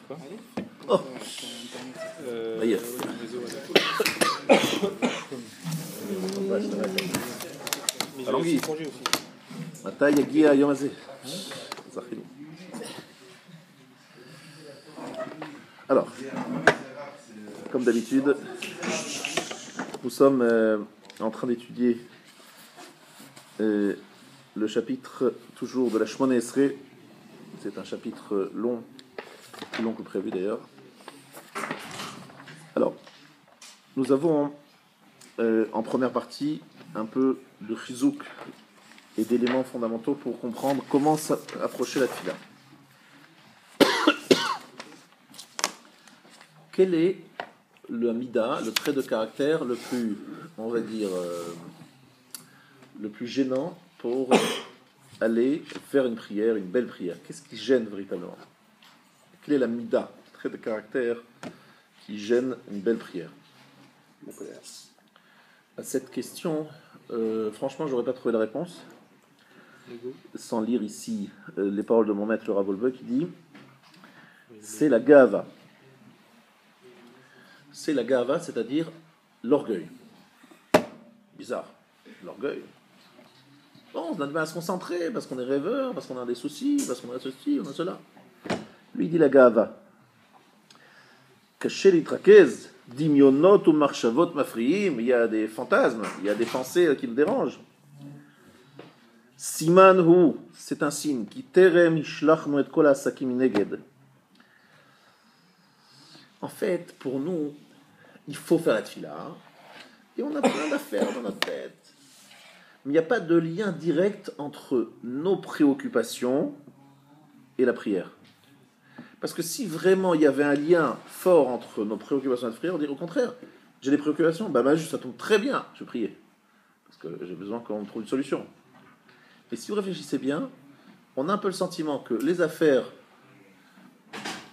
Quoi? Oh. Allons-y. Alors, comme d'habitude, nous sommes en train d'étudier le chapitre toujours de la Shemona Esrei. C'est un chapitre long, plus long que prévu d'ailleurs. Alors, nous avons en première partie un peu de chizouk et d'éléments fondamentaux pour comprendre comment approcher la tefila. Quel est le mida, le trait de caractère le plus, on va dire, le plus gênant pour aller faire une prière, une belle prière? Qu'est-ce qui gêne véritablement? Quel est la mida, le trait de caractère qui gêne une belle prière? À cette question, franchement, j'aurais pas trouvé la réponse. Sans lire ici les paroles de mon maître le Rav Wolbe qui dit c'est la gava. C'est la gava, c'est-à-dire l'orgueil. Bizarre, l'orgueil. Bon, on a du mal à se concentrer parce qu'on est rêveur, parce qu'on a des soucis, parce qu'on a ceci, on a cela. Lui dit la gava. Caché l'itrakez, dimyonot ou marchavot mafriim, il y a des fantasmes, il y a des pensées qui le dérangent. Siman hu, c'est un signe qui terem ishlachnu et kol hasakim neged. En fait, pour nous, il faut faire la tefila, et on a plein d'affaires dans notre tête. Mais il n'y a pas de lien direct entre nos préoccupations et la prière. Parce que si vraiment il y avait un lien fort entre nos préoccupations et la prière, on dirait au contraire, j'ai des préoccupations, ça tombe très bien, je vais prier. Parce que j'ai besoin qu'on trouve une solution. Et si vous réfléchissez bien, on a un peu le sentiment que les affaires,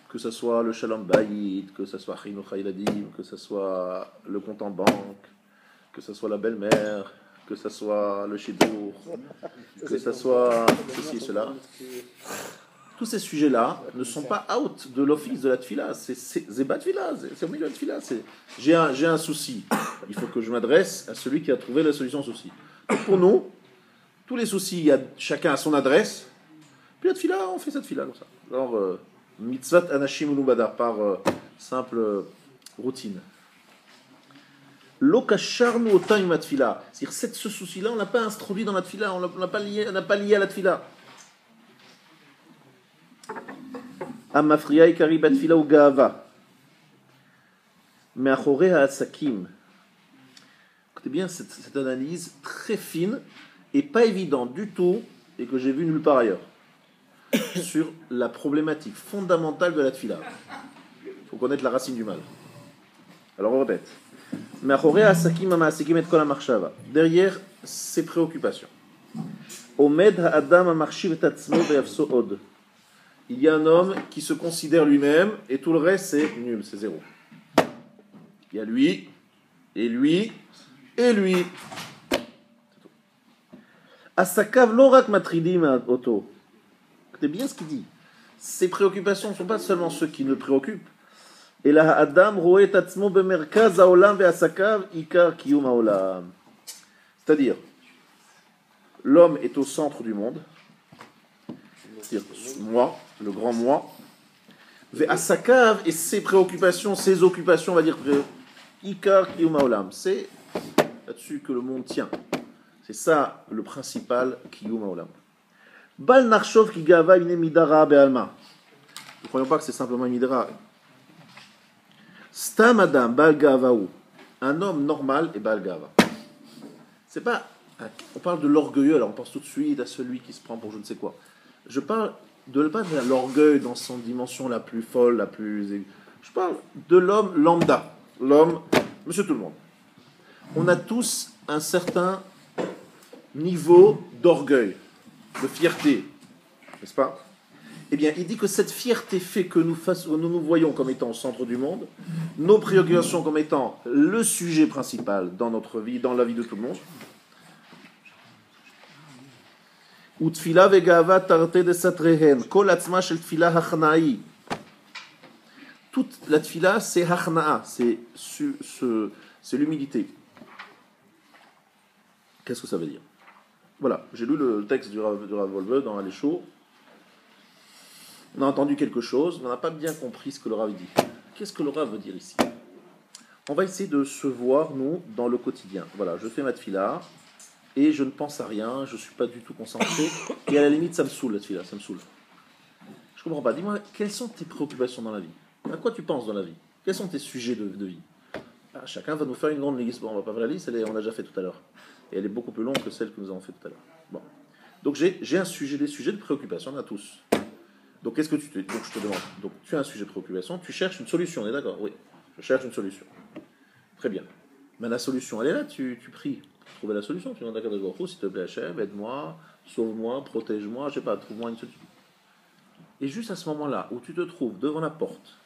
que ce soit le shalom bayit, que ce soit chinuch ha'iladim, que ce soit le compte en banque, que ce soit la belle-mère, que ce soit le shidour, que ce soit ceci et cela, tous ces sujets-là ne sont pas out de l'office de la tefila. C'est zébat tefila, c'est au milieu de la tefila. J'ai un souci, il faut que je m'adresse à celui qui a trouvé la solution au souci. Donc pour nous, tous les soucis, chacun a son adresse. Puis la tefila, on fait cette tefila comme ça. Alors, mitzvat anashim ulubada, par simple routine. Lokasharnu otam ma tefila. C'est-à-dire, ce souci-là, on ne l'a pas introduit dans la tefila, on n'a pas lié à la tefila. Amafriya ikari bat tefila ou gaava. Me'achorei ha'asakim. Écoutez bien cette analyse très fine et pas évident du tout, et que j'ai vu nulle part ailleurs, sur la problématique fondamentale de la tefila. Il faut connaître la racine du mal. Alors on répète. Derrière ses préoccupations. Il y a un homme qui se considère lui-même, et tout le reste c'est nul, c'est zéro. Il y a lui, et lui, et lui. Asakav lorak matridim auto. Écoutez bien ce qu'il dit. Ses préoccupations ne sont pas seulement ceux qui le préoccupent. Et là, Adam roet atzmo bemerkaz haolam ve'asakav ikar kiyum haolam. C'est-à-dire, l'homme est au centre du monde. C'est-à-dire, moi, le grand moi. Ve'asakav, et ses préoccupations, ses occupations, on va dire, ikar kiyum haolam. C'est là-dessus que le monde tient. C'est ça le principal kiyum haolam. Bal narshov ki gava ine midara be'alma. Ne croyons pas que c'est simplement une midara. Stam adam bal gavaou. Un homme normal est bal gava. C'est pas. On parle de l'orgueilleux, alors on pense tout de suite à celui qui se prend pour je ne sais quoi. Je parle pas de l'orgueil dans son dimension la plus folle, la plus. Je parle de l'homme lambda. L'homme, monsieur tout le monde. On a tous un certain niveau d'orgueil, de fierté, n'est-ce pas? Eh bien, il dit que cette fierté fait que nous nous voyons comme étant au centre du monde, nos préoccupations comme étant le sujet principal dans notre vie, dans la vie de tout le monde. Utfila vegava tarte de satrehen, kol atzma shel tfila hachnai. toute la tfila, c'est hachna'a, c'est l'humilité. Qu'est-ce que ça veut dire? Voilà, j'ai lu le texte du Rav Wolbe dans Les Chauds. On a entendu quelque chose, mais on n'a pas bien compris ce que le Rav dit. Qu'est-ce que le Rav veut dire ici? On va essayer de se voir, nous, dans le quotidien. Voilà, je fais ma tfila, et je ne pense à rien, je ne suis pas du tout concentré, et à la limite, ça me saoule la tfila, ça me saoule. Je ne comprends pas. Dis-moi, quelles sont tes préoccupations dans la vie? À quoi tu penses dans la vie? Quels sont tes sujets de vie? Chacun va nous faire une grande liste. Bon, on ne va pas faire la liste, on l'a déjà fait tout à l'heure. Et elle est beaucoup plus longue que celle que nous avons fait tout à l'heure. Bon. Donc j'ai un sujet, des sujets de préoccupation, on a tous. Donc qu'est-ce que donc je te demande. Donc tu as un sujet de préoccupation, tu cherches une solution, on est d'accord? Oui. Je cherche une solution. Très bien. Mais la solution, elle est là, tu pries pour trouver la solution. Tu demandes à Kadosh Baruch Hu, s'il te plaît, Hachem, aide-moi, sauve-moi, protège-moi, je sais pas, trouve-moi une solution. Et juste à ce moment-là, où tu te trouves devant la porte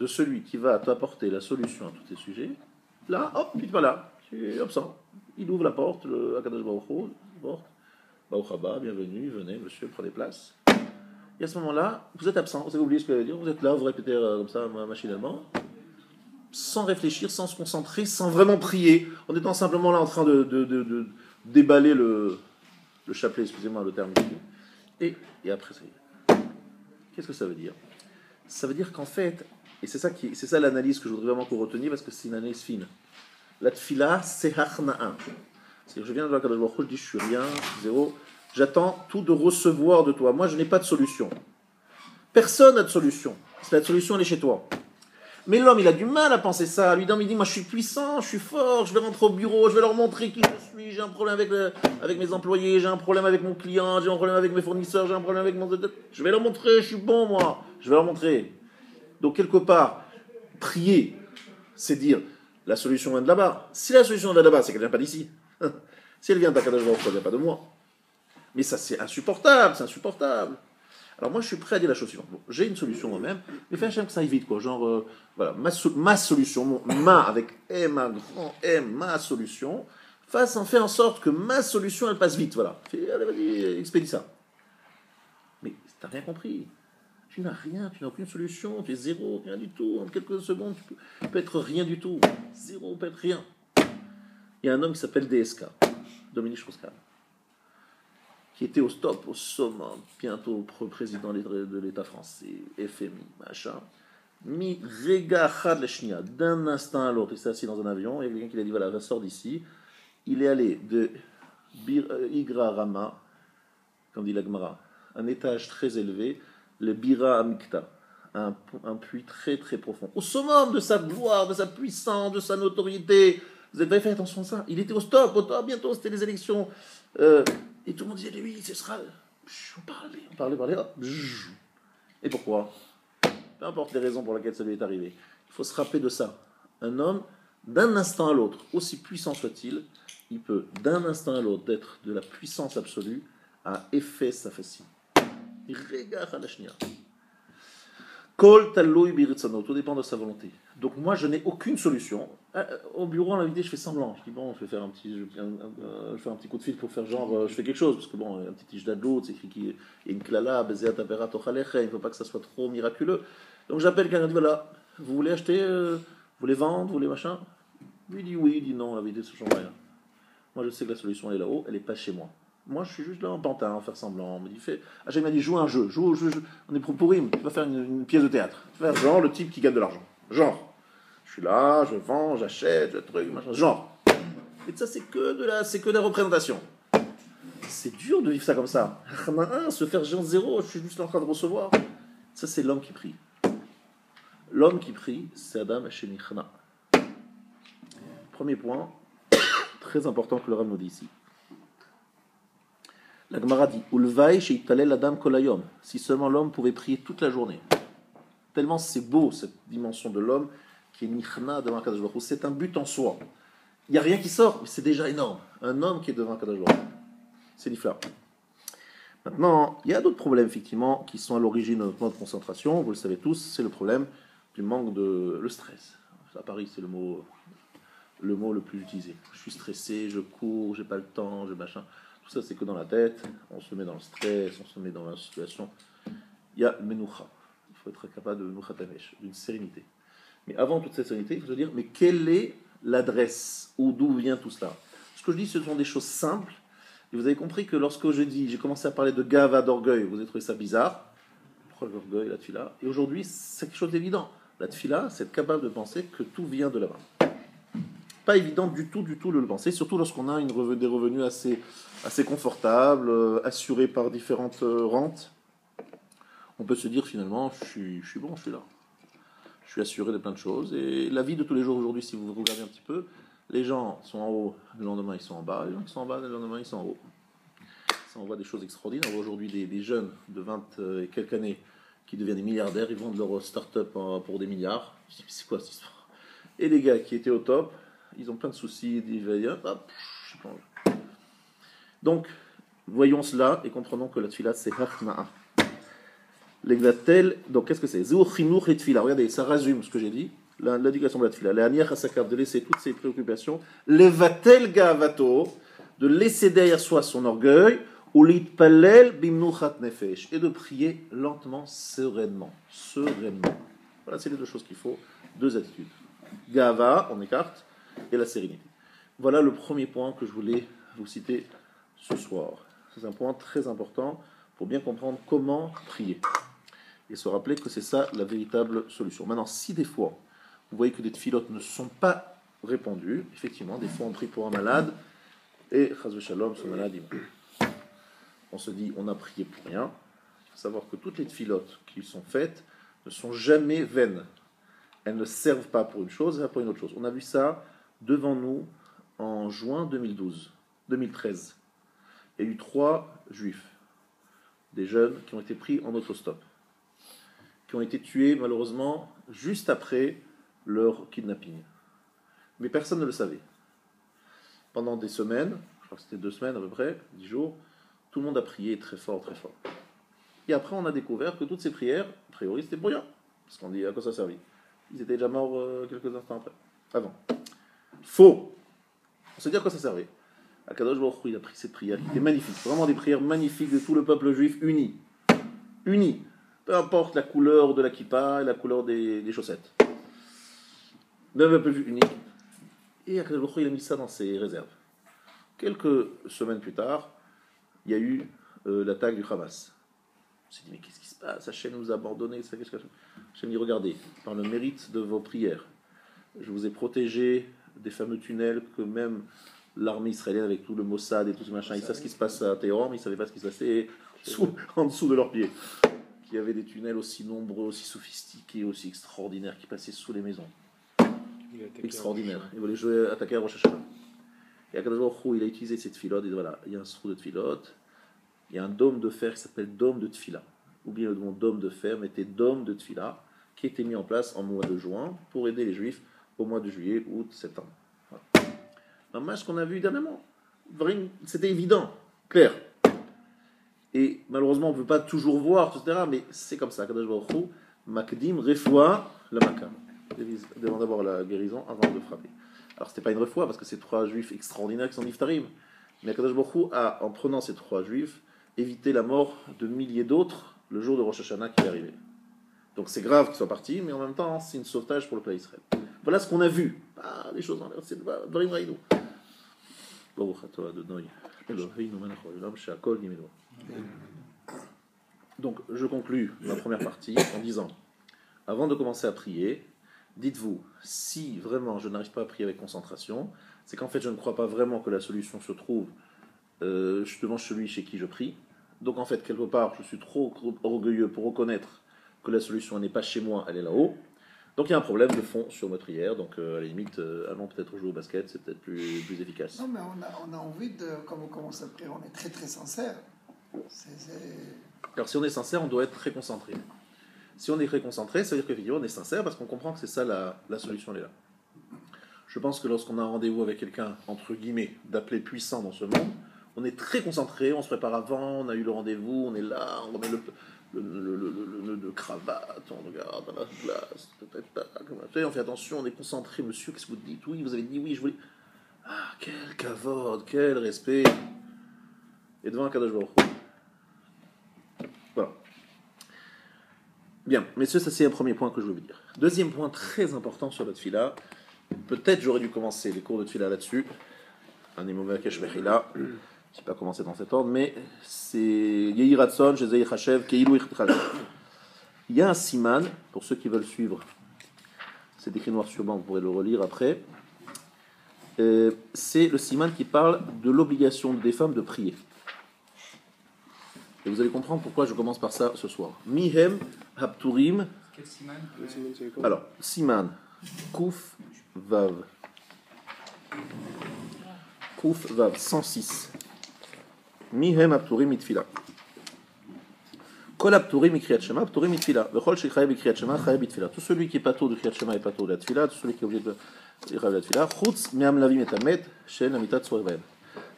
de celui qui va t'apporter la solution à tous tes sujets, là, hop, tu te vas là, tu es absent. Il ouvre la porte, le Akadosh Baruch Hu, porte, Baruch Haba, bienvenue, venez, monsieur, prenez place. Et à ce moment-là, vous êtes absent, vous avez oublié ce que vous allez dire, vous êtes là, vous répétez comme ça, machinalement, sans réfléchir, sans se concentrer, sans vraiment prier, en étant simplement là en train de déballer le chapelet, excusez-moi le terme. Et après, ça y est. Qu'est-ce que ça veut dire? Ça veut dire qu'en fait, et c'est ça l'analyse que je voudrais vraiment qu'on retenir, parce que c'est une analyse fine. La tfila, c'est hachna'a. C'est-à-dire, je viens de la Kadosh Baruch Hu, je dis, je suis rien, zéro. J'attends tout de recevoir de toi. Moi, je n'ai pas de solution. Personne n'a de solution. La solution, elle est chez toi. Mais l'homme, il a du mal à penser ça. Lui, il dit, moi, je suis puissant, je suis fort, je vais rentrer au bureau, je vais leur montrer qui je suis, j'ai un problème avec mes employés, j'ai un problème avec mon client, j'ai un problème avec mes fournisseurs, j'ai un problème avec mon... Je vais leur montrer, je suis bon, moi. Je vais leur montrer. Donc, quelque part, prier, c'est dire, la solution vient de là-bas. Si la solution vient de là-bas, c'est qu'elle ne vient pas d'ici. Si elle vient d'Akadosh Baruch Hu, elle ne vient pas de moi. Mais ça, c'est insupportable, c'est insupportable. Alors moi, je suis prêt à dire la chose suivante. Bon, j'ai une solution moi-même, mais fais que ça aille vite, quoi. Genre, voilà, ma solution, avec M, un grand M, ma solution, fais en sorte que ma solution, elle passe vite, voilà. Allez, vas-y, expédie ça. Mais tu n'as rien compris. Tu n'as rien, tu n'as aucune solution, tu es zéro, rien du tout. En quelques secondes, tu peux être rien du tout. Zéro, peut être rien. Il y a un homme qui s'appelle DSK, Dominique Strauss-Kahn, qui était au stop, au summum, bientôt président de l'État français, FMI, machin. Mi rega chad leshnia, d'un instant à l'autre, il s'est assis dans un avion, et il y a quelqu'un qui lui a dit, voilà, sors d'ici. Il est allé de Igra Rama, comme dit la Gemara, un étage très élevé, le Bira Amikta, un puits très très profond. Au summum de sa gloire, de sa puissance, de sa notoriété. Vous avez fait attention à ça. Il était au top, bientôt c'était les élections. Et tout le monde disait, oui, ce sera... On parlait, hop. Et pourquoi? Peu importe les raisons pour lesquelles ça lui est arrivé. Il faut se rappeler de ça. Un homme, d'un instant à l'autre, aussi puissant soit-il, il peut, d'un instant à l'autre, d'être de la puissance absolue à effet sa facile. Il regarde à la chnia. Kol taloui biritzano, tout dépend de sa volonté. Donc moi, je n'ai aucune solution. Au bureau, à l'invité, je fais semblant. Je dis, bon, je vais faire un petit coup de fil pour faire genre, je fais quelque chose. Parce que bon, un petit tige d'adlo, c'est écrit qu'il y a une klala, bezéat apera tochalecha, il ne faut pas que ça soit trop miraculeux. Donc j'appelle quelqu'un, je dis, voilà, vous voulez acheter, vous voulez vendre, vous voulez machin? Lui dit oui, il dit non, la vérité, ça ne change rien. Moi, je sais que la solution elle est là-haut, elle n'est pas chez moi. Moi, je suis juste là en pantin, à faire semblant. On me dit, Hachem m'a dit, joue un jeu. On est pour rime. Tu vas faire une pièce de théâtre. Tu vas faire genre le type qui gagne de l'argent. Genre. Je suis là, je vends, j'achète, je truc, machin. Genre. Et ça, c'est que de la représentation. C'est dur de vivre ça comme ça. Se faire genre zéro, je suis juste en train de recevoir. Ça, c'est l'homme qui prie. L'homme qui prie, c'est Adam Shenichna. Premier point, très important que le Rav nous dit ici. La Gemara dit, Ulvaï sheitalel adam kolayom. Si seulement l'homme pouvait prier toute la journée. Tellement c'est beau cette dimension de l'homme qui est nichna devant Kadosh Baruch Hu. C'est un but en soi. Il n'y a rien qui sort, mais c'est déjà énorme. Un homme qui est devant Kadosh Baruch Hu. C'est différent. Maintenant, il y a d'autres problèmes effectivement qui sont à l'origine de notre mode de concentration. Vous le savez tous, c'est le problème du manque de le stress. À Paris, c'est le mot le plus utilisé. Je suis stressé, je cours, j'ai pas le temps, je machin. Tout ça, c'est que dans la tête. On se met dans le stress, on se met dans la situation. Il y a le menoucha. faut être capable de Nuchatamesh, d'une sérénité. Mais avant toute cette sérénité, il faut se dire, mais quelle est l'adresse, ou d'où vient tout cela? Ce que je dis, ce sont des choses simples, et vous avez compris que lorsque j'ai commencé à parler de gava, d'orgueil, vous avez trouvé ça bizarre. Pourquoi l'orgueil, la tfila? Et aujourd'hui, c'est quelque chose d'évident. La tfila, c'est être capable de penser que tout vient de là-bas. Pas évident du tout de le penser, surtout lorsqu'on a des revenus assez confortables, assurés par différentes rentes. On peut se dire finalement, je suis bon, je suis là. Je suis assuré de plein de choses. Et la vie de tous les jours aujourd'hui, si vous regardez un petit peu, les gens sont en haut, le lendemain ils sont en bas, les gens qui sont en bas, le lendemain ils sont en haut. Ça, on voit des choses extraordinaires. On voit aujourd'hui des jeunes de 20 et quelques années qui deviennent des milliardaires, ils vendent leur start-up pour des milliards. Je dis, mais c'est quoi cette histoire? Et les gars qui étaient au top, ils ont plein de soucis, donc, voyons cela et comprenons que la tfila c'est hachna'a. L'eglatel, donc qu'est-ce que c'est? Zéou chinour et tfila. Regardez, ça résume ce que j'ai dit. L'indication de la tfila. L'aniach hasakar, de laisser toutes ses préoccupations. Levatel gavato, de laisser derrière soi son orgueil. Ou l'itpalel bimnuchat nefesh. Et de prier lentement, sereinement. Voilà, c'est les deux choses qu'il faut. Deux attitudes. Gava, on écarte, et la sérénité. Voilà le premier point que je voulais vous citer ce soir. C'est un point très important pour bien comprendre comment prier. Et se rappeler que c'est ça la véritable solution. Maintenant, si des fois, vous voyez que des tfilotes ne sont pas répondues, effectivement, des fois on prie pour un malade, et chas v'shalom, ce malade, on se dit, on a prié pour rien. Il faut savoir que toutes les tfilotes qui sont faites ne sont jamais vaines. Elles ne servent pas pour une chose, et pour une autre chose. On a vu ça devant nous en juin 2013. Il y a eu 3 juifs, des jeunes qui ont été pris en autostop, qui ont été tués malheureusement juste après leur kidnapping. Mais personne ne le savait. Pendant des semaines, je crois que c'était 2 semaines à peu près, 10 jours, tout le monde a prié très fort, très fort. Et après on a découvert que toutes ces prières, a priori c'était pour rien. Parce qu'on dit à quoi ça servit. Ils étaient déjà morts quelques instants après. Avant. Faux. On se dit à quoi ça servait. Akadosh Baruch Hu, il a pris cette prière qui était magnifique. Vraiment des prières magnifiques de tout le peuple juif uni. Uni. Peu importe la couleur de la kippa et la couleur des chaussettes. D'un peuple juif unique. Et Akadosh Baruch Hu, il a mis ça dans ses réserves. Quelques semaines plus tard, il y a eu l'attaque du Hamas. On s'est dit, mais qu'est-ce qui se passe? Hachem nous a abandonnés. Hachem dit, regardez, par le mérite de vos prières, je vous ai protégé des fameux tunnels que même l'armée israélienne, avec tout le Mossad et tout ce machin, ils savent ce qui se passe à Téhéran, mais ils ne savaient pas ce qui se passait en dessous de leurs pieds. Qu'il y avait des tunnels aussi nombreux, aussi sophistiqués, aussi extraordinaires, qui passaient sous les maisons. Extraordinaire. Ils voulaient jouer, attaquer à Rosh Hashanah. Et Akadosh Baruch Hu, il a utilisé cette tfilote, et voilà, il y a un trou de tfilote, il y a un dôme de fer qui s'appelle dôme de tfila. Oubliez le mot dôme de fer, mettez dôme de tfila, qui a été mis en place en mois de juin pour aider les juifs au mois de juillet, août, septembre. Voilà. Ce qu'on a vu dernièrement, c'était évident, clair. Et malheureusement, on ne peut pas toujours voir, etc. Mais c'est comme ça. Kadosh Baruch Hu, Makdim, Refoua, la Makam. Demande d'abord la guérison avant de frapper. Alors, ce n'était pas une refoua, parce que c'est 3 juifs extraordinaires qui sont niftarim. Mais Kadosh Baruch Hu a, en prenant ces 3 juifs, évité la mort de milliers d'autres le jour de Rosh Hashanah qui est arrivé. Donc c'est grave qu'ils soient partis, mais en même temps, c'est une sauvetage pour le peuple d'Israël. Voilà ce qu'on a vu. Ah, les choses en l'air, c'est Dvarim Raïnou. Donc, je conclus ma première partie en disant, avant de commencer à prier, dites-vous, si vraiment je n'arrive pas à prier avec concentration, c'est qu'en fait je ne crois pas vraiment que la solution se trouve devant celui chez qui je prie. Donc en fait, quelque part, je suis trop orgueilleux pour reconnaître que la solution n'est pas chez moi, elle est là-haut. Donc il y a un problème de fond sur ma prière. Donc à la limite, allons peut-être jouer au basket, c'est peut-être plus efficace. Non, mais on a envie de, quand on commence à prier, on est très très sincère. Alors si on est sincère, on doit être très concentré. Si on est très concentré, ça veut dire qu'effectivement on est sincère parce qu'on comprend que c'est ça la solution, elle est là. Je pense que lorsqu'on a un rendez-vous avec quelqu'un, entre guillemets, d'appelé puissant dans ce monde, on est très concentré, on se prépare avant, on a eu le rendez-vous, on est là, on remet le cravate, on regarde dans la glace, on fait attention, on est concentré, monsieur, qu'est-ce que vous dites? Oui, vous avez dit oui, je voulais... Ah, quel kavod, quel respect. Et devant un Kadosh Baruch Hu. Voilà. Bien, messieurs, ça c'est un premier point que je voulais vous dire. Deuxième point très important sur la tefila. Peut-être j'aurais dû commencer les cours de tefila là-dessus. Un émovakesh vechila. Je ne sais pas commencer dans cet ordre, mais c'est Yehi Ratson, Jezei Hashev, Keilu Ichtrash. Il y a un siman, pour ceux qui veulent suivre. C'est écrit noir sur blanc, vous pourrez le relire après. C'est le siman qui parle de l'obligation des femmes de prier. Et vous allez comprendre pourquoi je commence par ça ce soir. Mihem Hapturim. Quel siman? Alors, siman, Kouf Vav. Kouf Vav, 106. Mihem Hapturim Mitfila. Kol Hapturim Mikriyat Shema, Hapturim Mitfila. Vechol Shechayev Mikriyat Shema, Chayev Mitfila. Tout celui qui est pato de Kriyat Shema est pato de la Tfila. Tout celui qui est obligé de la Tfila. Chutz Miam Lavim et Amet, Shen Amitat Sorevaim.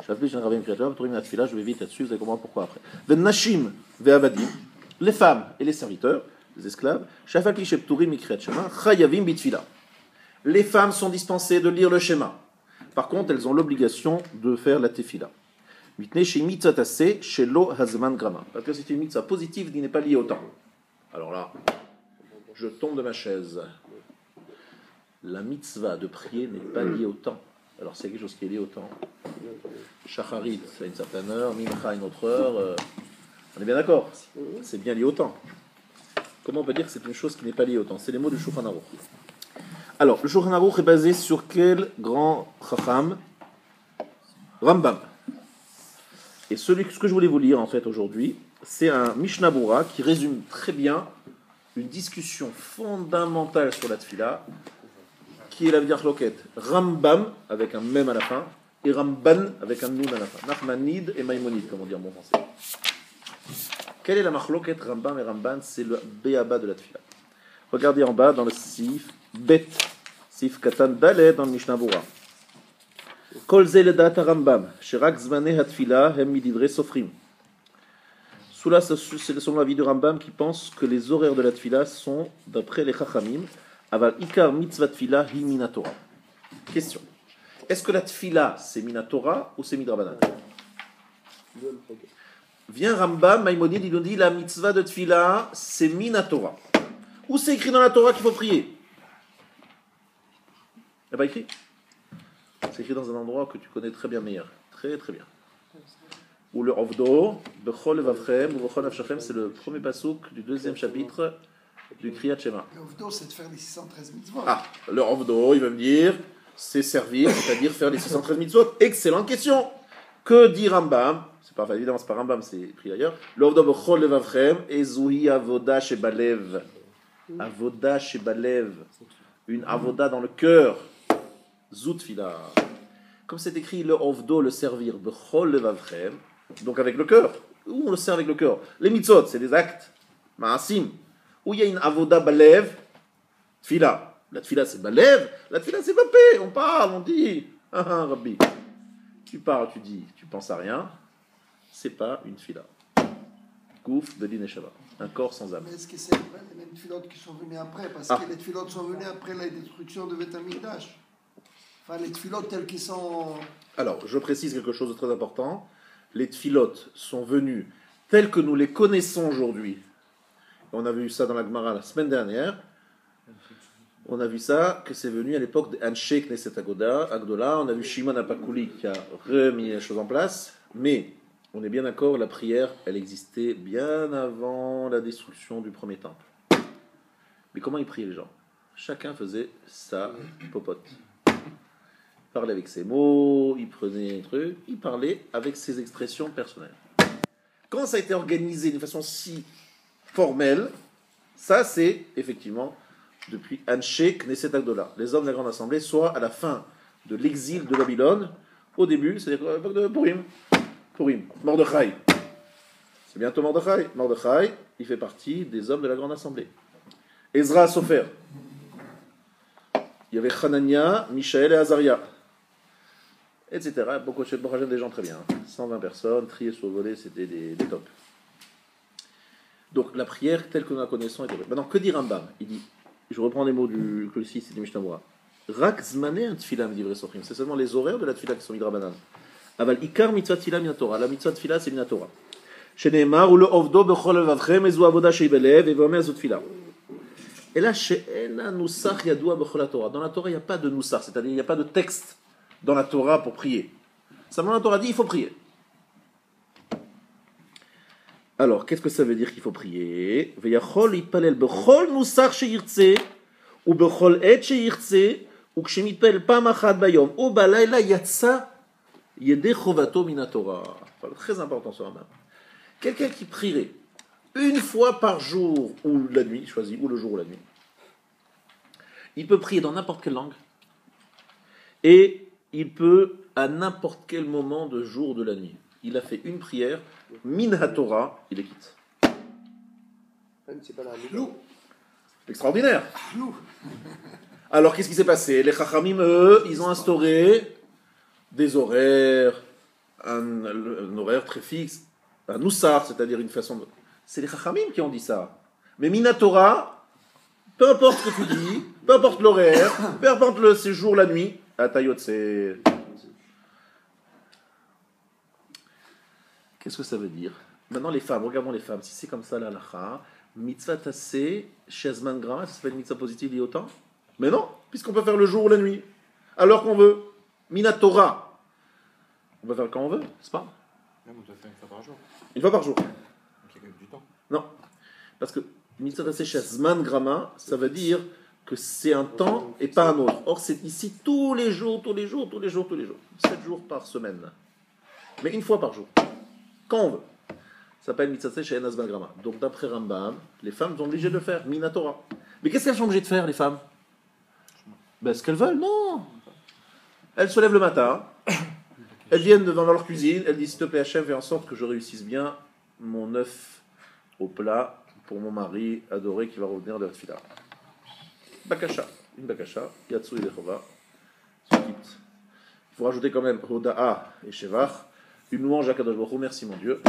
Je vais vite là-dessus, vous allez comprendre pourquoi après. Venashim ve'avadim, les femmes et les serviteurs, les esclaves, les femmes sont dispensées de lire le schéma. Par contre, elles ont l'obligation de faire la tefila. Parce que c'est une mitzvah positive qui n'est pas liée au temps. Alors là, je tombe de ma chaise. La mitzvah de prier n'est pas liée au temps. Alors c'est quelque chose qui est lié au temps. Shacharit, c'est à une certaine heure, Mincha à une autre heure. On est bien d'accord? C'est bien lié au temps. Comment on peut dire que c'est une chose qui n'est pas liée au temps? C'est les mots du Shulchan Aruch. Alors, le Shulchan Aruch est basé sur quel grand chacham? Rambam. Et ce que je voulais vous lire en fait aujourd'hui, c'est un Mishnah Bura qui résume très bien une discussion fondamentale sur la tefila, qui est la V'yachloket Rambam, avec un mem à la fin, et Ramban, avec un nun à la fin. Nachmanide et Maïmonide, comme on dit en bon français. Quelle est la machloket Rambam et Ramban? C'est le béaba de la tefila. Regardez en bas, dans le sif, Bet, sif katan dalet, dans le Mishnah Bura. Kol ze ledat Rambam, sherak zmane hatfila, hem midivre sofrim. Sous là, c'est selon l'avis de Rambam qui pense que les horaires de la tefila sont, d'après les chachamim, aval ikar mitzvah tefila hi minatora. Question. Est-ce que la tefila c'est minatora ou c'est midrabanan? Vient Rambam, Maïmonide, il nous dit la mitzvah de tefila c'est minatora. Où c'est écrit dans la Torah qu'il faut prier? Il n'y a pas écrit? C'est écrit dans un endroit que tu connais très bien meilleur. Très très bien. Ou le Ovdo, Bechol Vavchem, ou Bechol Avshachem, c'est le premier pasouk du deuxième chapitre du Kriyat Shema. Le Ovdo, c'est de faire les 613 mitzvot. Ah, le Ovdo, il va me dire, c'est servir, c'est-à-dire faire les 613 mitzvot. Excellente question. Que dit Rambam? C'est pas, évidemment, c'est pas Rambam, c'est écrit ailleurs. Le Ovdo Bechol Vavchem, et Zouhi Avoda Shebalev. Avoda Shebalev. Une avoda dans le cœur. Zoutfila. Comme c'est écrit, le Ovdo, le servir, Bechol Vavchem. Donc avec le cœur. Où on le sert avec le cœur? Les mitzvot, c'est des actes. Ma'asim. Où il y a une avoda balev, tfila. La tfila c'est balev, la tfila c'est vapé. On parle, on dit. Ah, Rabbi. Tu parles, tu dis, tu penses à rien. C'est pas une tfila. Gouf, bedin et shava. Un corps sans âme. Mais est-ce que c'est vrai les mêmes tfilotes qui sont venues après? Parce que les tfilotes sont venues après la destruction de Beth Amikdash. Enfin, les tfilotes telles qu'ils sont. Alors, je précise quelque chose de très important. Les tfilotes sont venus tels que nous les connaissons aujourd'hui. On a vu ça dans la Gemara la semaine dernière. On a vu ça, que c'est venu à l'époque de Anshe Knesset Agdola. On a vu Shimon Apakouli qui a remis les choses en place. Mais, on est bien d'accord, la prière, elle existait bien avant la destruction du premier temple. Mais comment ils priaient les gens? Chacun faisait sa popote. Il parlait avec ses mots, il prenait un truc, il parlait avec ses expressions personnelles. Quand ça a été organisé d'une façon si formelle, ça c'est effectivement depuis Anshe Knesset Agdola, les hommes de la Grande Assemblée, soit à la fin de l'exil de Babylone, au début, c'est-à-dire à l'époque de Purim, Mordechai. C'est bientôt Mordechai. Mordechai, il fait partie des hommes de la Grande Assemblée. Ezra Sofer. Il y avait Hanania, Mishaël et Azaria. Etc. Beaucoup des gens très bien. 120 personnes, triées sur le volet, c'était des tops. Donc la prière telle que nous la connaissons est vraie. Maintenant, que dit Rambam? Il dit, je reprends les mots du Kolsi, c'est du Mishnah Bura. Rak zmané un tfila, me dit Vresochim. C'est seulement les horaires de la tfila qui sont midrabanan. Aval ikar mitzvah tfila minatora. La mitzvah tfila, c'est minatora. Sheneemar ou le ovdo bechol vavchem ezu avoda sheibelev et vomer azut tfila. Et là, she'ena nusach yadoua b'chol haTorah. Dans la Torah, il n'y a pas de nusach, c'est-à-dire il n'y a pas de texte dans la Torah pour prier. Simplement, la Torah dit il faut prier. Alors, qu'est-ce que ça veut dire qu'il faut prier? Veyachol yitpalel b'chol nusach sheyirtze, ou b'chol et sheyirtze, ou kshemitpalel pam achat bayom, ou balayla yatsa yedei chovato min haTorah. Voilà, très important ce Rambam. Quelqu'un qui prierait une fois par jour ou la nuit, choisit ou le jour ou la nuit, il peut prier dans n'importe quelle langue et il peut à n'importe quel moment de jour de la nuit. Il a fait une prière, min haTorah, il est quitte. Extraordinaire. Alors qu'est-ce qui s'est passé? Les Chachamim, eux, ils ont instauré des horaires, un horaire très fixe, un noussar, c'est-à-dire une façon de... C'est les Chachamim qui ont dit ça. Mais min haTorah, peu importe ce que tu dis, peu importe l'horaire, peu importe le séjour, la nuit, Atayot, c'est... Qu'est-ce que ça veut dire? Maintenant, les femmes, regardons les femmes. Si c'est comme ça, la halakha, mitzvah tassé, shazman grama, ça s'appelle une mitzvah positive liée au temps? Mais non, puisqu'on peut faire le jour ou la nuit, alors qu'on veut. Min haTorah, on peut faire quand on veut, n'est-ce pas? Même on doit faire une fois par jour. Une fois par jour. Donc il y a quand même du temps. Non, parce que mitzvah tassé, shazman grama, ça veut dire que c'est un temps et pas un autre. Or, c'est ici tous les jours, 7 jours par semaine. Mais une fois par jour. Quand on veut. Ça s'appelle mitzvah chez Enas Ben Grama. Donc d'après Rambam, les femmes sont obligées de le faire, min haTorah. Mais qu'est-ce qu'elles sont obligées de faire, les femmes? Ben, ce qu'elles veulent, non. Elles se lèvent le matin, elles viennent dans leur cuisine, elles disent s'il te plaît, Hachem, fais en sorte que je réussisse bien mon œuf au plat pour mon mari adoré qui va revenir de la tefila. Bakasha, une bakasha, Yatsu Yedechova, se quitte. Il faut rajouter quand même Hoda'a et Shevach. Une louange à Kadosh Baruch Hu, merci mon Dieu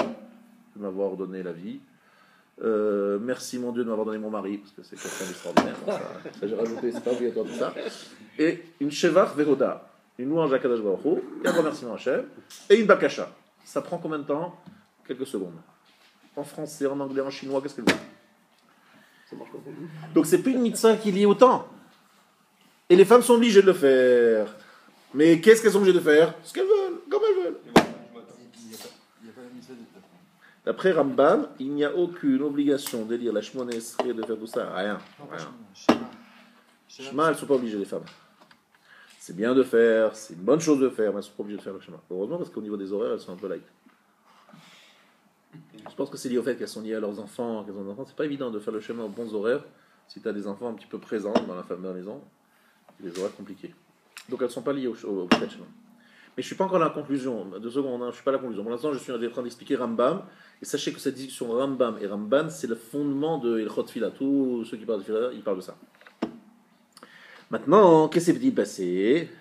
de m'avoir donné la vie. Merci mon Dieu de m'avoir donné mon mari, parce que c'est quelqu'un d'extraordinaire. Ça j'ai rajouté, c'est pas obligatoire tout ça. Et une Shevach Vehoda, une louange à Kadosh Baruch Hu, et un remerciement à Hachem, et une Bakasha. Ça prend combien de temps? Quelques secondes. En français, en anglais, en chinois, qu'est-ce qu'elle veut? Donc c'est plus une mitzvah qui est liée au temps. Et les femmes sont obligées de le faire. Mais qu'est-ce qu'elles sont obligées de faire? Ce qu'elles veulent, comme elles veulent. D'après Rambam, il n'y a aucune obligation de lire la Shemona Esrei, de faire tout ça. Rien. Shema, elles ne sont pas obligées, les femmes. C'est bien de faire, c'est une bonne chose de faire, mais elles ne sont pas obligées de faire le Shema. Heureusement, parce qu'au niveau des horaires, elles sont un peu light. Je pense que c'est lié au fait qu'elles sont liées à leurs enfants. Qu'elles ont des enfants. C'est pas évident de faire le Shema aux bons horaires si tu as des enfants un petit peu présents dans la maison. C'est des horaires compliqués. Donc elles ne sont pas liées au Shema. Mais je ne suis pas encore à la conclusion. 2 secondes, je ne suis pas à la conclusion. Pour l'instant, je suis en train d'expliquer Rambam. Et sachez que cette discussion Rambam et Ramban, c'est le fondement de Ilchot Tfila. Tous ceux qui parlent de Tfila, ils parlent de ça. Maintenant, qu'est-ce qui s'est passé?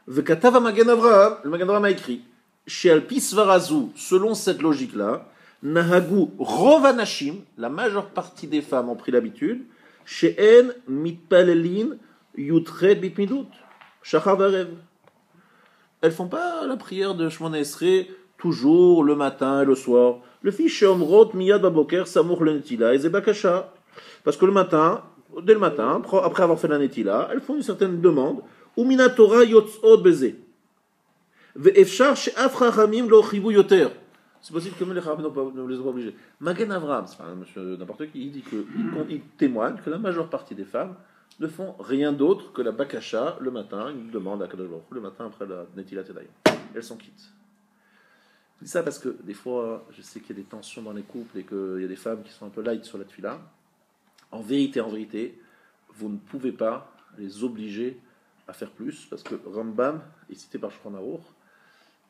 Vekatav Magen Avraham, le Magen Avraham a écrit chez Alpis Varazu, selon cette logique-là, Nahagu Rovanashim, la majeure partie des femmes ont pris l'habitude, chez En Mitpalelin Yutred Bitmidut, Shachar Varev. Elles font pas la prière de Shemona Esrei toujours le matin et le soir. Le fiche Omrot Miyad Baboker Samour le Netila et Zebakasha. Parce que le matin, dès le matin, après avoir fait la Netila, elles font une certaine demande. Umina Torah Yotzot Beze. Ve'efshar she'af Chachamim lo chivu yoter. C'est possible que les Chachamim ne les ont pas obligés. Magen Avraham, c'est pas un monsieur n'importe qui, il dit il témoigne que la majeure partie des femmes ne font rien d'autre que la bakasha le matin, une demande à Kadosh Baruch Hu le matin après la Netilat Yadayim. Elles sont quittes. Je dis ça parce que des fois, je sais qu'il y a des tensions dans les couples et qu'il y a des femmes qui sont un peu light sur la tefila. En vérité, vous ne pouvez pas les obliger à faire plus parce que Rambam est cité par Shulchan Aruch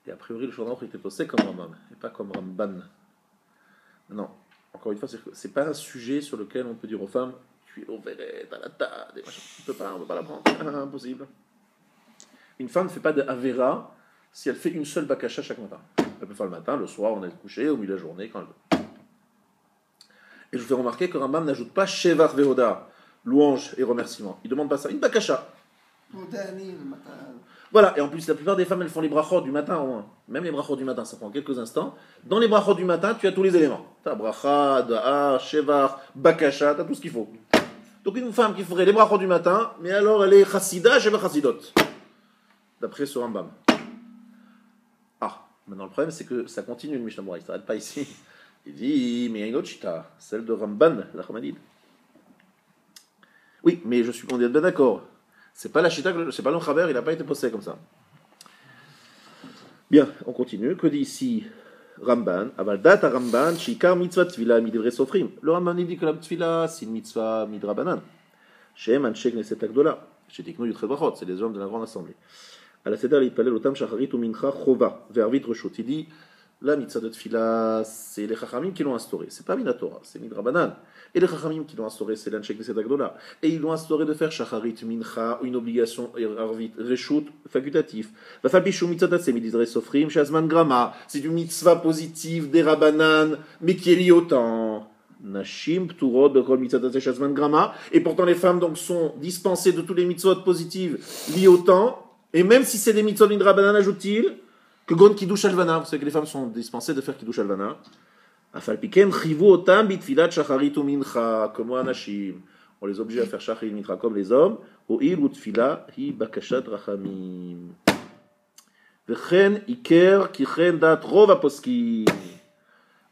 et a priori le Shulchan Aruch était posé comme Rambam et pas comme Ramban. Non, encore une fois, c'est pas un sujet sur lequel on peut dire aux femmes tu es au verret, t'as la table, on ne peut pas la prendre, impossible. Une femme ne fait pas de Avera si elle fait une seule bakasha chaque matin. Elle peut faire le matin, le soir, on est couché, au milieu de la journée, quand elle veut. Et je vous fais remarquer que Rambam n'ajoute pas Shevach Vehoda, louange et remerciement. Il ne demande pas ça, une bakasha. Voilà, et en plus, la plupart des femmes, elles font les brachot du matin au moins. Même les brachot du matin, ça prend quelques instants. Dans les brachot du matin, tu as tous les éléments. Tu as bracha, da'a, shevar, bakasha, tu as tout ce qu'il faut. Donc une femme qui ferait les brachot du matin, mais alors elle est chassida, shevar chassidot. D'après ce Rambam. Ah, maintenant le problème, c'est que ça continue, le Mishnah Berurah, il ne s'arrête pas ici. Il dit, mais il y a une autre chita, celle de Ramban, la Chamanide. Oui, mais je suis bien d'accord. C'est pas la chita, c'est pas le Chaber, il n'a pas été posé comme ça. Bien, on continue. Que dit ici Ramban? Aval data Ramban, shikar mitzvah tfila midivre sofrim. Le Ramban dit que la tfila, c'est une mitzvah midrabanan. Shem anshek neset agdola. Chez Tiknou Yutred Brachot, c'est les hommes de la grande assemblée. À la Seder, il parlait l'otam shacharit ou mincha chova, vervit reshut. Il dit, la mitzvah de tfila, c'est les chachamim qui l'ont instauré. C'est pas minatora, c'est midrabanan. Et les chachamim qui l'ont instauré, c'est l'anshek neset agdola. Et ils l'ont instauré de faire shacharit mincha, une obligation arvit reshut, facultatif. La fabichou mitzvah c'est midivre sofrim, shazman grama. C'est une mitzvah positive des rabanan, mais qui est liée au temps. Nashim pturot bekol mitzvot shazman grama, et pourtant les femmes donc sont dispensées de tous les mitzvot positives liées au temps, et même si c'est des mitzvot midrabanan, ajoute-t-il que gon kiddush alvana, vous savez que les femmes sont dispensées de faire kiddush alvana. Afal pikem chivu otam bitfilat shacharit mincha comme anashim, on les oblige à faire shacharit mincha comme les hommes. O'il ou tfila hi bakashat rachamim. Vechen iker kichen dat rov aposkim.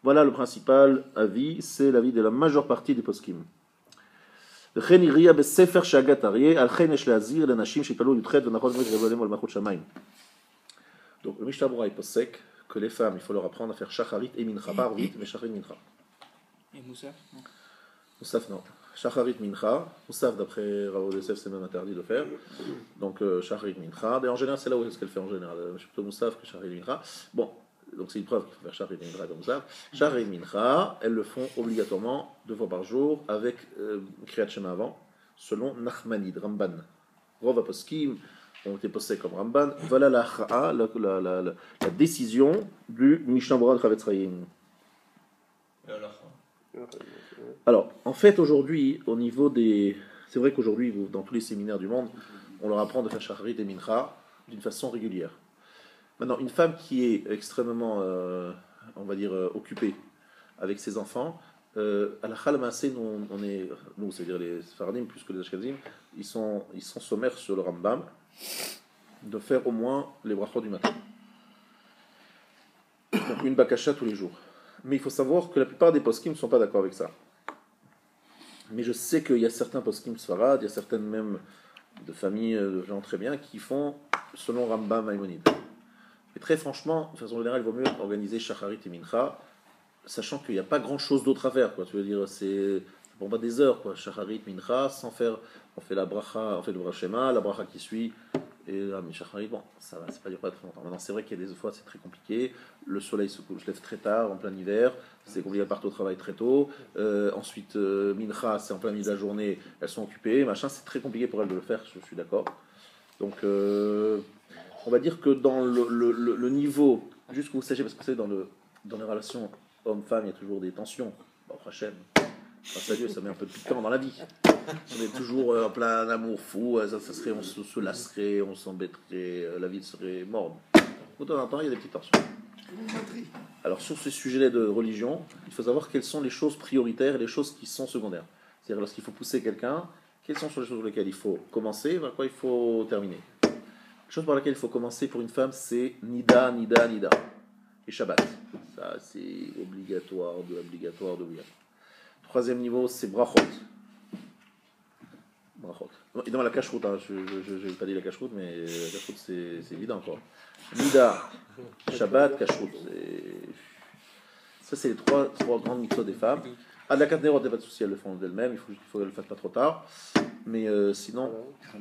Voilà le principal avis, c'est l'avis de la majeure partie des poskim. Donc le Mishnah Berurah il posek que les femmes, il faut leur apprendre à faire shacharit et mincha, pas arvit, mais shacharit mincha. Et Moussaf? Moussaf non. Shacharit mincha, Moussaf d'après Rav Yosef c'est même interdit de faire. Donc shacharit mincha, et en général c'est là où est-ce qu'elle fait en général. Je suis plutôt Moussaf que shacharit mincha. Bon. Donc c'est une preuve qu'il faut faire Shacharit Mincha comme ça. Shacharit Mincha, elles le font obligatoirement 2 fois par jour avec Kriyat Shema avant, selon Nachmanide, Ramban. Rov Aposkim ont été postés comme Ramban. Voilà la décision du Mishnah Berurah de Chavetz Chaim. Alors, en fait, aujourd'hui, au niveau des... C'est vrai qu'aujourd'hui, dans tous les séminaires du monde, on leur apprend de faire Shacharit et Mincha d'une façon régulière. Maintenant, une femme qui est extrêmement, on va dire, occupée avec ses enfants, à la Khalmasé, nous, c'est-à-dire les Sfaradim plus que les Ashkenazim, ils sont sommaires sur le Rambam de faire au moins les brachot du matin. Donc une bakasha tous les jours. Mais il faut savoir que la plupart des poskim ne sont pas d'accord avec ça. Mais je sais qu'il y a certains poskim Sfarad, il y a certaines même de familles de gens très bien qui font selon Rambam Maïmonide. Et très franchement, de façon générale, il vaut mieux organiser Shacharit et Mincha, sachant qu'il n'y a pas grand-chose d'autre à faire. Quoi. Tu veux dire, ça prend pas des heures. Quoi. Shacharit, Mincha, sans faire, on fait la bracha, on fait le brachema, la bracha qui suit, et mais Shacharit, bon, ça va, c'est pas, dure pas très longtemps. Maintenant, c'est vrai qu'il y a des fois, c'est très compliqué. Le soleil se lève très tard, en plein hiver, c'est compliqué, elles partent au travail très tôt. Ensuite, Mincha, c'est en plein milieu de la journée, elles sont occupées, machin, c'est très compliqué pour elles de le faire, je suis d'accord. Donc, on va dire que dans le niveau, juste que vous sachiez, parce que vous savez, dans les relations homme-femme, il y a toujours des tensions. Bon, Hachem, grâce à Dieu, ça met un peu de piquant dans la vie. On est toujours en plein amour fou, ça serait, on se lasserait, on s'embêterait, la vie serait morne. De temps en temps, il y a des petites tensions. Alors, sur ce sujet de religion, il faut savoir quelles sont les choses prioritaires et les choses qui sont secondaires. C'est-à-dire, lorsqu'il faut pousser quelqu'un, quelles sont les choses sur lesquelles il faut commencer, vers quoi il faut terminer. La chose par laquelle il faut commencer pour une femme, c'est Nida. Et Shabbat. Ça, c'est obligatoire. Troisième niveau, c'est Brachot. Évidemment, la cacheroute, hein. Je n'ai pas dit la cacheroute, mais la cacheroute, c'est évident, quoi. Nida, Shabbat, cacheroute. Ça, c'est les trois grandes mitzvot des femmes. Adlakat Nerot, il n'y a pas de souci, elles le font d'elles-mêmes, il faut qu'elles ne le fassent pas trop tard. Mais sinon,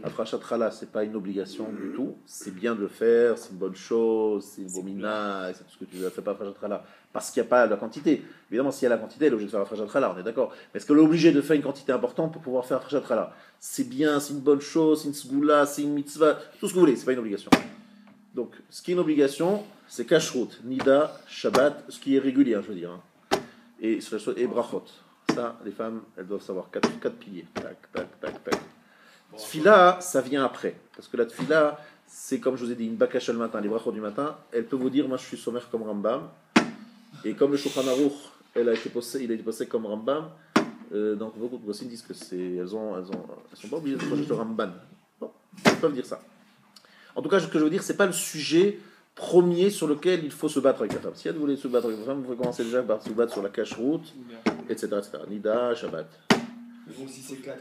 Afrachat Chala, ce n'est pas une obligation du tout. C'est bien de le faire, c'est une bonne chose, c'est une bomina, c'est tout ce que tu veux. Ne fais pas Afrachat Chala parce qu'il n'y a pas la quantité. Évidemment, s'il y a la quantité, elle est obligée de faire Afrachat Chala, on est d'accord. Mais est-ce qu'elle est obligée de faire une quantité importante pour pouvoir faire Afrachat Chala? C'est bien, c'est une bonne chose, c'est une sgoula, c'est une mitzvah, tout ce que vous voulez, ce n'est pas une obligation. Donc, ce qui est une obligation, c'est Kashrut, Nida, Shabbat, ce qui est régulier, je veux dire. Hein. Et Brachot. Ça, les femmes, elles doivent savoir 4 piliers. Tac. Tfila, ça vient après. Parce que la tfila, c'est comme je vous ai dit, une bakacha le matin, les brachot du matin, elle peut vous dire, moi je suis sommaire comme Rambam, et comme le Shulchan Aruch, il a été posé comme Rambam, donc beaucoup de Gossim disent que elles sont pas obligées de projeter le Ramban. Bon, ils peuvent dire ça. En tout cas, ce que je veux dire, c'est pas le sujet premier sur lequel il faut se battre avec la femme. Si elle voulait se battre avec la femme, vous pouvez commencer déjà par se battre sur la cache-route, etc., etc. Nida, Shabbat. Mais bon, si c'est 4,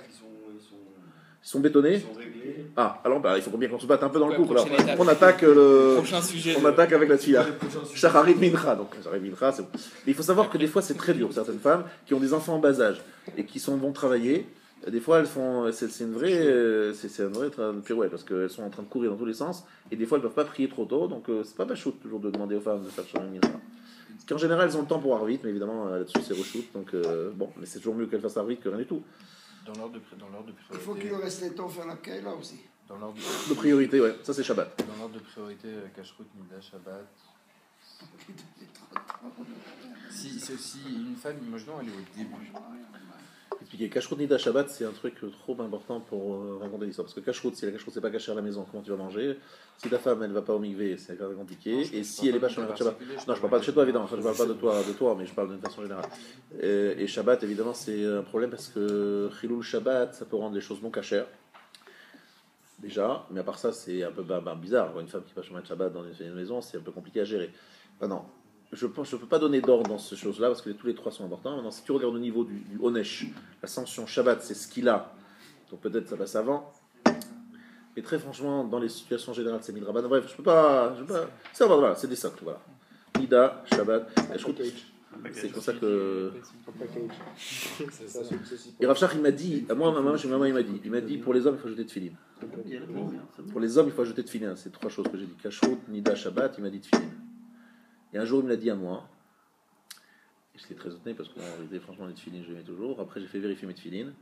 Ils sont bétonnés. ils sont réglés. Ah, alors bah, il faut bien qu'on se batte un peu dans le couple. Alors, Prochaine étape. on attaque le. Prochain sujet. On attaque avec la tfila. Shacharit Mincha. Donc, Shacharit Mincha, c'est bon. Mais il faut savoir que des fois, c'est très dur. Certaines femmes qui ont des enfants en bas âge et qui vont travailler, des fois, elles font. C'est une vraie. C'est un vrai pirouette parce qu'elles sont en train de courir dans tous les sens et des fois, elles ne peuvent pas prier trop tôt. Donc, c'est pas bachout toujours de demander aux femmes de faire Shacharit Mincha. Parce qu'en général, elles ont le temps pour Arvit, mais évidemment, là-dessus, c'est reshoot. Donc, bon, mais c'est toujours mieux qu'elles fassent Arvit que rien du tout. Dans l'ordre de priorité. Il faut qu'il lui reste le temps de faire la Kaila aussi. Dans l'ordre De priorité, ouais. Ça, c'est Shabbat. Dans l'ordre de priorité, Kashrut, Nida, Shabbat. Si c'est aussi une femme, imaginons, elle est au début. Expliquer. Kashrut Nida Shabbat, c'est un truc trop important pour raconter l'histoire. Parce que Kashrut, si la Kashrut c'est pas caché à la maison, comment tu vas manger? Si ta femme elle va pas au mikvé, c'est quand même compliqué. Et si elle est pas chez Shabbat, non, je parle pas de chez toi évidemment, je parle pas de toi, mais je parle d'une façon générale. Et Shabbat évidemment c'est un problème parce que Chilul Shabbat ça peut rendre les choses non cachères. Déjà, mais à part ça c'est un peu bizarre. Une femme qui va chez Shabbat dans une maison, c'est un peu compliqué à gérer. Non. Je ne peux pas donner d'ordre dans ces choses-là parce que tous les trois sont importants. Maintenant, si tu regardes au niveau du Onesh, la sanction Shabbat, c'est ce qu'il a. Donc peut-être ça passe avant. Mais très franchement, dans les situations générales, c'est Midraban. Bref, je peux pas. Ça va, voilà, c'est des socles. Voilà. Nida, Shabbat, Kashrut. C'est pour ça que. Et Rav Shach, il m'a dit, moi, il m'a dit, pour les hommes, il faut ajouter tefillin. Pour les hommes, il faut ajouter tefillin. C'est trois choses que j'ai dit. Kashrut, Nida, Shabbat, il m'a dit tefillin. Et un jour, il me l'a dit à moi. Et j'étais très étonné parce que franchement, les tefillines, je les mets toujours. Après, j'ai fait vérifier mes tefillines.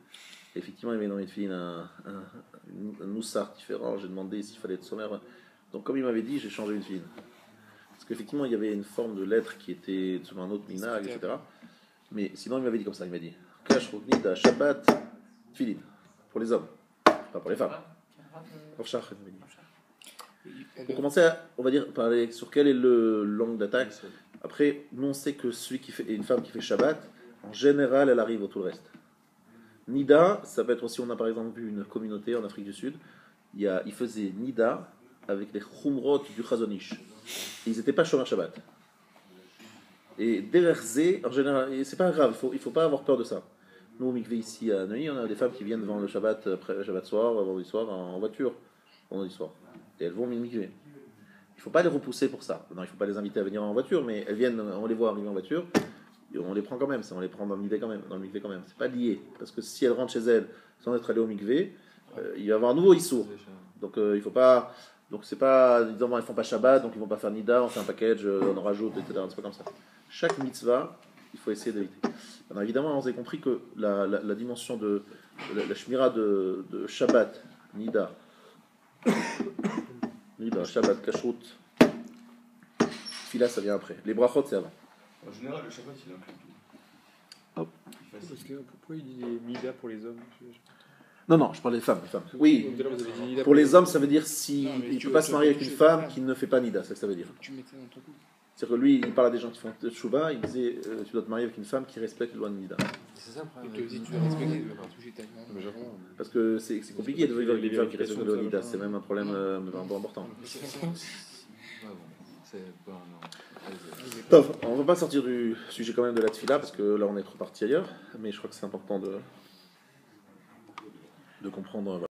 Et effectivement, il y avait dans mes tefillines un moussard différent. J'ai demandé s'il fallait être sommaire. Donc, comme il m'avait dit, j'ai changé une tefilline. Parce qu'effectivement, il y avait une forme de lettre qui était sur un autre minag, etc. Mais sinon, il m'avait dit comme ça. Il m'a dit Kashrut, Nida, Shabbat, tefillin. Pour les hommes. Pas pour les femmes. Rav Shach, il m'avait dit. On commençait à, on va dire, parler sur quel est le l'angle d'attaque. Après, nous on sait que celui qui fait une femme qui fait Shabbat, en général, elle arrive au tout le reste. Nida, ça peut être aussi, on a par exemple vu une communauté en Afrique du Sud, ils faisaient Nida avec les Khumrot du Chazonish. Ils n'étaient pas Shomer Shabbat. Et Dererze, en général, et c'est pas grave, il faut pas avoir peur de ça. Nous, au Mikvé ici à Neuilly, on a des femmes qui viennent devant le Shabbat, après le Shabbat soir, vendredi soir, en voiture, vendredi soir. Et elles vont au mikvé. Il ne faut pas les repousser pour ça. Non, il ne faut pas les inviter à venir en voiture, mais elles viennent, on les voit arriver en voiture, et on les prend quand même, on les prend dans le mikvé quand même. C'est pas lié, parce que si elles rentrent chez elles sans être allées au mikvé, il va y avoir un nouveau issour. Donc il faut pas, donc c'est pas, disons, ils font pas Shabbat, donc ils vont pas faire Nida, on fait un package, on en rajoute, etc. C'est pas comme ça. Chaque mitzvah, il faut essayer d'éviter. Alors évidemment, on a compris que la dimension de la shmira de Shabbat, Nida, Shabbat, Kashrut, Fila, ça vient après. Les brachot, c'est avant. En général, le Shabbat, il inclut tout. Parce que pourquoi il dit Nida pour les hommes? Non, je parle des femmes. Oui, Tout à l'heure, vous avez dit Nida pour les hommes, ça veut dire si Non, mais il ne tu peut vois, pas se marier avec une tu femme fais qui ne fait pas Nida, c'est ça que ça veut dire. Tu mettais dans ton couple. C'est-à-dire que lui, il parle à des gens qui font Tchouba, il disait tu dois te marier avec une femme qui respecte le loi de Nida. C'est ça le Et problème. toi aussi, tu dois respecter, tu dois pas toucher ta Mais j'avoue. Parce que c'est compliqué de vivre avec une femme qui respecte le loi de Nida, c'est même un problème important. C'est pas non. Top, on va pas sortir du sujet quand même de la tfila parce que là on est reparti ailleurs, mais je crois que c'est important de comprendre.